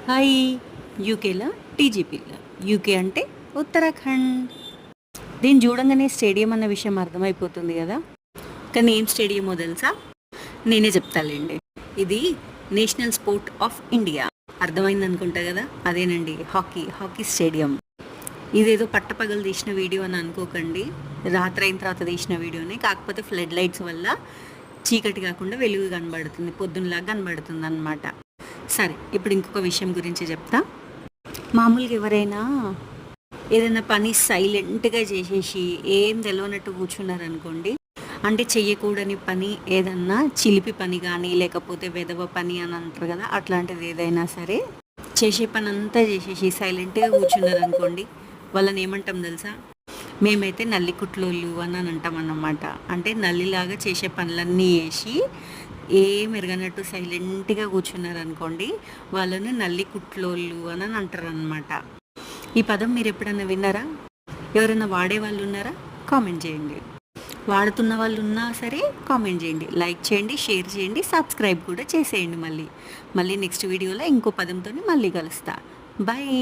Hi. యూకేలో టీజీపీలో UK అంటే ఉత్తరాఖండ్. దీన్ని చూడంగానే స్టేడియం అన్న విషయం అర్థమైపోతుంది కదా. కానీ ఏం స్టేడియమో తెలుసా? నేనే చెప్తాలేండి. ఇది నేషనల్ స్పోర్ట్ ఆఫ్ ఇండియా. అర్థమైంది అనుకుంటా కదా. అదేనండి, హాకీ స్టేడియం. ఇదేదో పట్టపగలు తీసిన వీడియో అని అనుకోకండి. రాత్రి అయిన తర్వాత తీసిన వీడియోనే. కాకపోతే ఫ్లడ్ లైట్స్ వల్ల చీకటి కాకుండా వెలుగు కనబడుతుంది, పొద్దున్నలాగా కనబడుతుంది అన్నమాట. సరే, ఇప్పుడు ఇంకొక విషయం గురించి చెప్తా. మామూలుగా ఎవరైనా ఏదైనా పని సైలెంట్గా చేసేసి ఏం తెలియనట్టు కూర్చున్నారనుకోండి, అంటే చెయ్యకూడని పని, ఏదన్నా చిలిపి పని కానీ లేకపోతే వెధవ పని అని అంటారు కదా, అట్లాంటిది ఏదైనా సరే చేసే పని అంతా చేసేసి సైలెంట్గా కూర్చున్నారనుకోండి, వాళ్ళని ఏమంటాం తెలుసా? మేమైతే నల్లికుట్లోళ్ళు అని అంటాం అన్నమాట. అంటే నల్లిలాగా చేసే పనులన్నీ వేసి ఏం ఎరగనట్టు సైలెంట్గా కూర్చున్నారనుకోండి, వాళ్ళని నల్లికుట్లోళ్ళు అని అంటారు అనమాట. ఈ పదం మీరు ఎప్పుడన్నా విన్నారా? ఎవరైనా వాడే వాళ్ళు ఉన్నారా? కామెంట్ చేయండి. వాడుతున్న వాళ్ళు ఉన్నా సరే కామెంట్ చేయండి, లైక్ చేయండి, షేర్ చేయండి, సబ్స్క్రైబ్ కూడా చేసేయండి. మళ్ళీ నెక్స్ట్ వీడియోలో ఇంకో పదంతో మళ్ళీ కలుస్తా. బాయ్.